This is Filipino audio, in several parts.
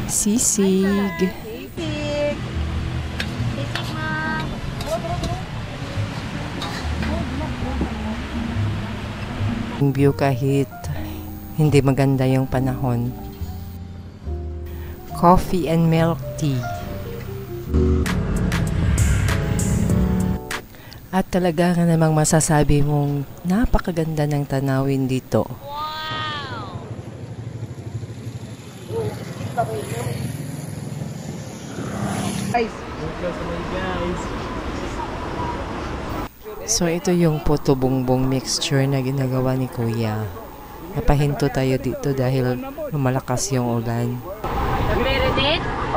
Sisig. Yung view kahit hindi maganda yung panahon. Coffee and milk tea. At talaga nga namang masasabi mong napakaganda ng tanawin dito. So ito yung puto bongbong mixture na ginagawa ni Kuya. Napahinto tayo dito dahil lumalakas yung ulan.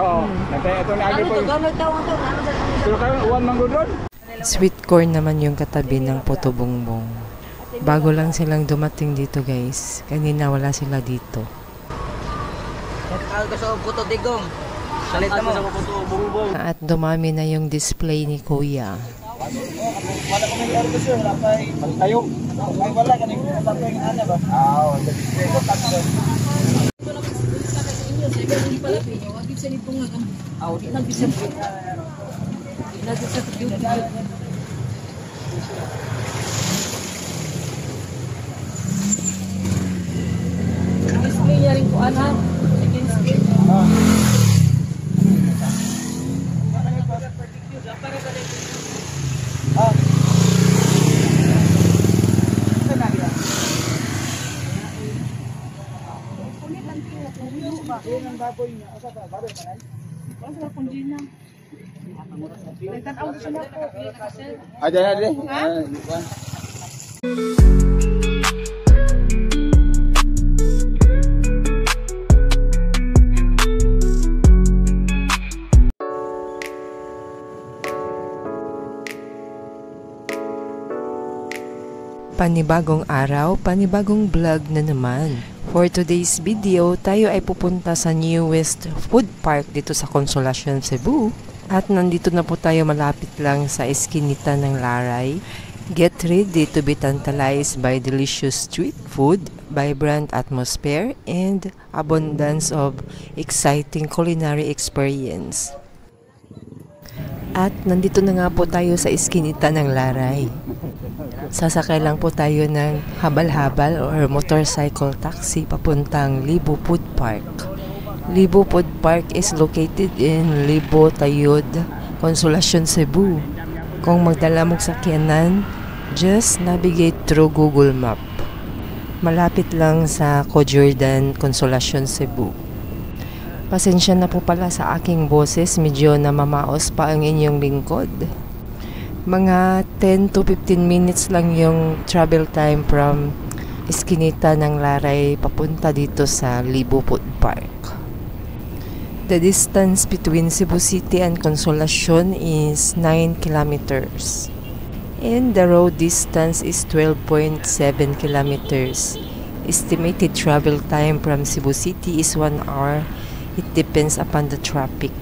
Oo. Ito na agi po. Pero kayo, uwan manggudron? Sweet corn naman yung katabi ng puto bongbong. Bago lang silang dumating dito guys. Kanina wala sila dito. At dumami na yung display ni Kuya. Wala ko may argo sir, wala pa tayo. Wala ka nang tapos ana ba? Ah, wala display ko tatlo. Display niya rin po anak. Ada. Panibagong araw, panibagong vlog na naman. For today's video, tayo ay pupunta sa newest food park dito sa Consolacion, Cebu. At nandito na po tayo malapit lang sa eskinita ng Laray. Get ready to be tantalized by delicious street food, vibrant atmosphere, and abundance of exciting culinary experience. At nandito na nga po tayo sa eskinita ng Laray. Sasakay lang po tayo ng habal-habal or motorcycle taxi papuntang Libo Food Park. Libo Food Park is located in Libo, Tayud, Consolacion, Cebu. Kung magdala mong sakyanan, just navigate through Google Map. Malapit lang sa Cojordan, Consolacion, Cebu. Pasensya na po pala sa aking boses, medyo namamaos pa ang inyong lingkod. Mga 10 to 15 minutes lang yung travel time from eskinita ng Laray papunta dito sa Libo Food Park. The distance between Cebu City and Consolacion is 9 kilometers. And the road distance is 12.7 kilometers. Estimated travel time from Cebu City is 1 hour. It depends upon the traffic.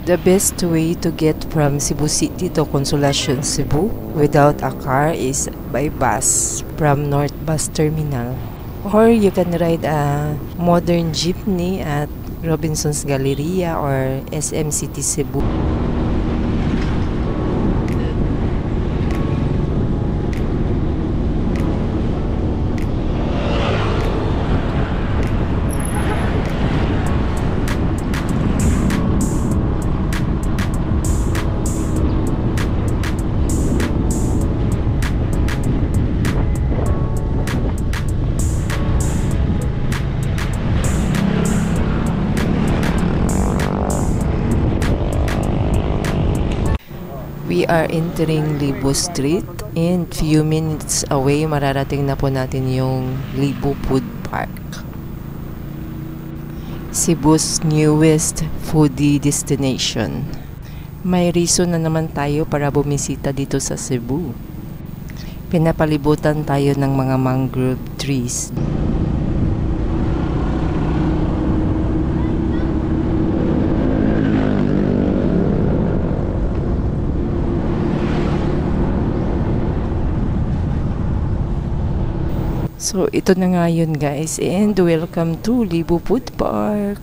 The best way to get from Cebu City to Consolacion, Cebu without a car is by bus from North Bus Terminal. Or you can ride a modern jeepney at Robinson's Galleria or SM City Cebu. We are entering Libo Street and few minutes away mararating na po natin yung Libo Food Park. Cebu's newest foodie destination. May reason na naman tayo para bumisita dito sa Cebu. Pinapalibutan tayo ng mga mangrove trees. So, ito na nga yun guys, and welcome to Libo Food Park.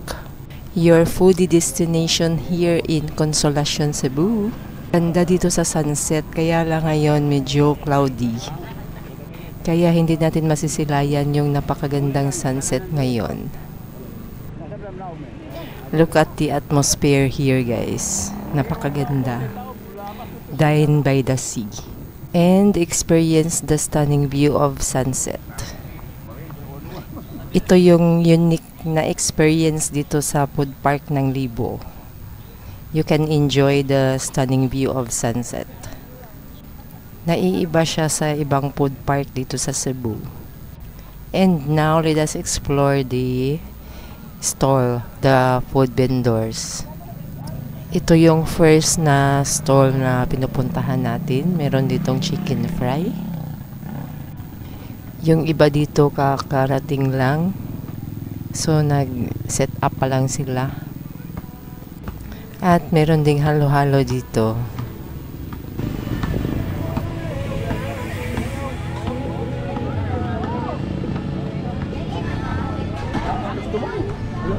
your foodie destination here in Consolacion, Cebu. Ganda dito sa sunset, kaya lang ngayon medyo cloudy. Kaya hindi natin masisilayan yung napakagandang sunset ngayon. Look at the atmosphere here, guys. Napakaganda. Dine by the sea. And experience the stunning view of sunset. Ito yung unique na experience dito sa food park ng Libo. You can enjoy the stunning view of sunset. Naiiba siya sa ibang food park dito sa Cebu. And now, let us explore the stall, the food vendors. Ito yung first na stall na pinupuntahan natin. Meron ditong chicken fry. Yung iba dito kakarating lang. So, nag-set up pa lang sila. At meron ding halo-halo dito.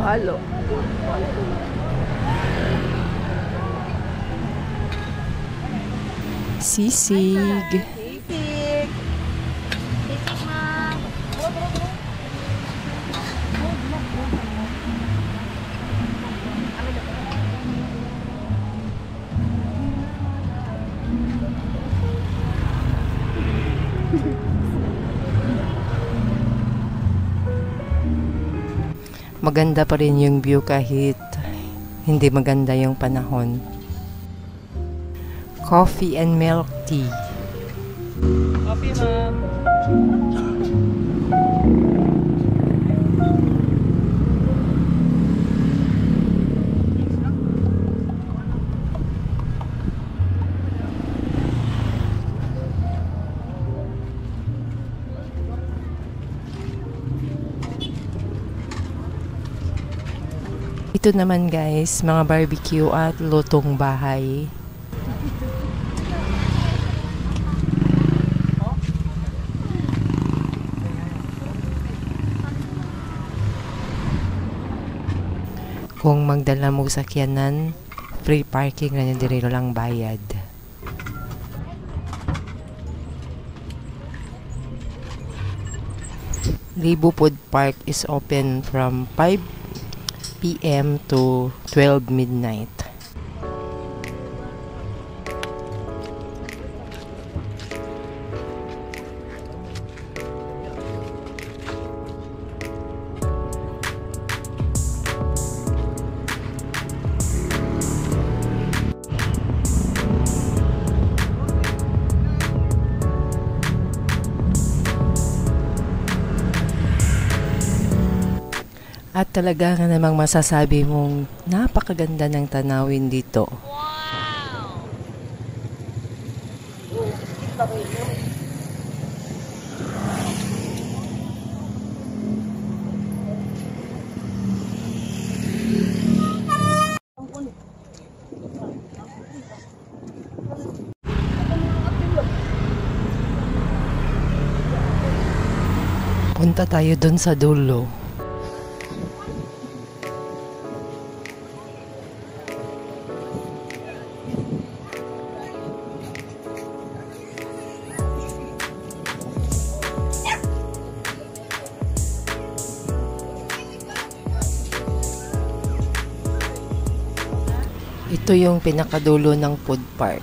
Halo. Sisig. Maganda pa rin yung view kahit hindi maganda yung panahon. Coffee and milk tea. Coffee, ma'am. Ito naman guys, mga barbecue at lutong bahay. Kung magdala mo sakyanan, free parking na diriro lang bayad. Libo Food Park is open from 5 p.m. to 12 midnight. At talaga nga namang masasabi mong napakaganda ng tanawin dito. Punta tayo dun sa dulo. Ito yung pinakadulo ng food park.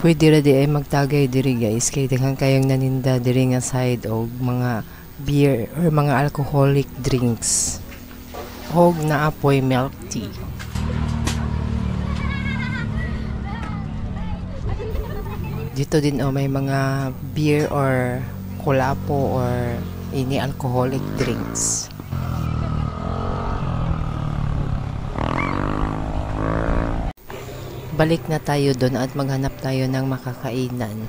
Pwede radi ay magtagay diri guys, kay daghan kayong naninda diri nga side og mga beer or mga alcoholic drinks. Og naapoy milk tea. Dito din may mga beer or kulapo or any alcoholic drinks. Balik na tayo doon at maghanap tayo ng makakainan.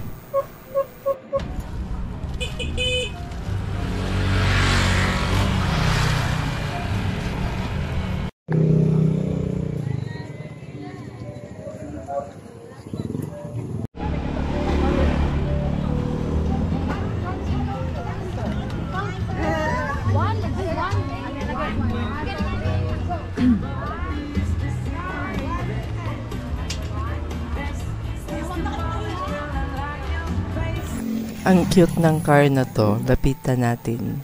Ang cute ng car na to. Lapitan natin.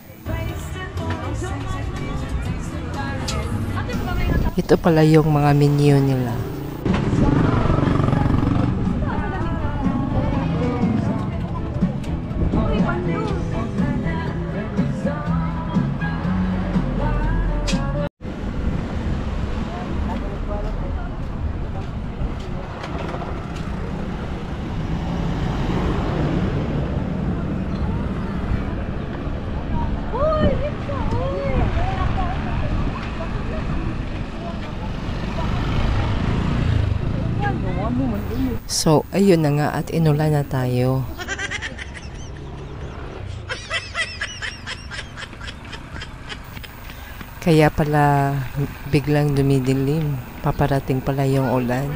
Ito pala yung mga menu nila. So, ayun na nga at inulan na tayo. Kaya pala biglang dumidilim. Paparating pala yung ulan.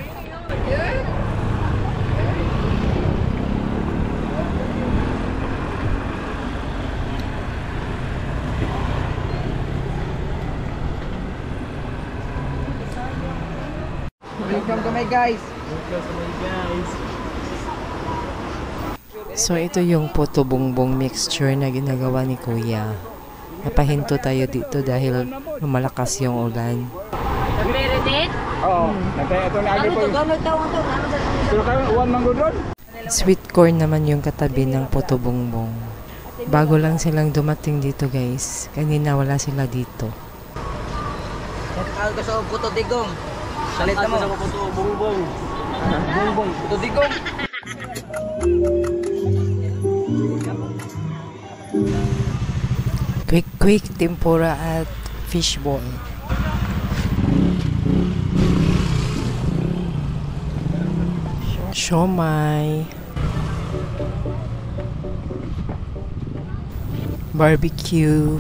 Welcome to my guys. So, ito yung puto bongbong mixture na ginagawa ni Kuya. Napahinto tayo dito dahil lumalakas yung ulan. Oo. Ito lagi po. Pero kayo, one mango doon? Sweet corn naman yung katabi ng puto bongbong. Bago lang silang dumating dito guys. Kanina wala sila dito. Algo sa puto digong. Salit mo sa puto bongbong. Bongbong, puto digong. Quick tempura at fishball. Siomai. Barbecue.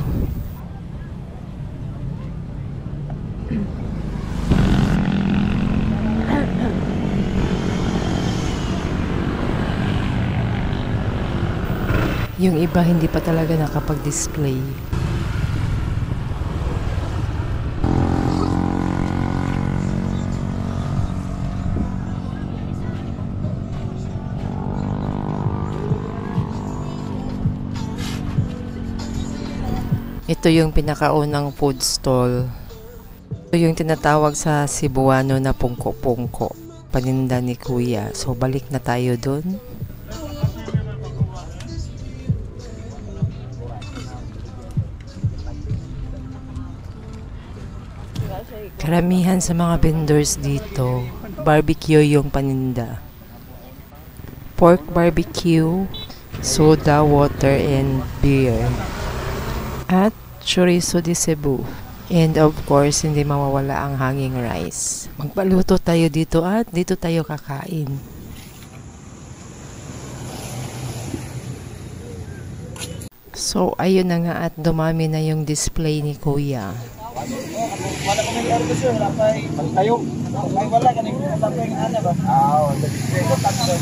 Yung iba hindi pa talaga nakapag-display. Ito yung pinakaunang food stall. Ito yung tinatawag sa Cebuano na pungko-pungko. Paninda ni Kuya. So balik na tayo dun. Karamihan sa mga vendors dito, barbecue yung paninda. Pork barbecue, soda, water, and beer. At chorizo de Cebu. And of course, hindi mawawala ang hanging rice. Magpaluto tayo dito at dito tayo kakain. So, ayun na nga at dumami na yung display ni Kuya. Wala ko may argo sir, wala pa tayo. Ay wala kaning tatlo yung ana ba? Ah, wala display ko tatlo.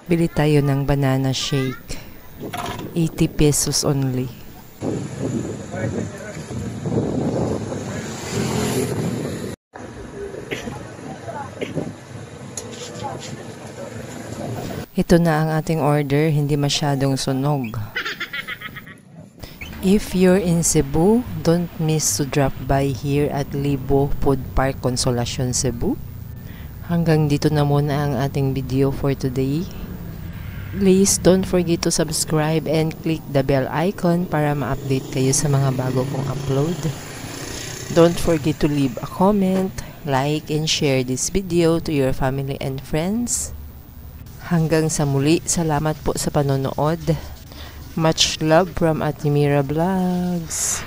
Bili tayo ng banana shake. 80 pesos only. Ito na ang ating order, hindi masyadong sunog. If you're in Cebu, don't miss to drop by here at Libo Food Park, Consolacion, Cebu. Hanggang dito na muna ang ating video for today. Please don't forget to subscribe and click the bell icon para ma-update kayo sa mga bago kong upload. Don't forget to leave a comment, like, and share this video to your family and friends. Hanggang sa muli, salamat po sa panonood. Much love from Ate Mira Vlogs.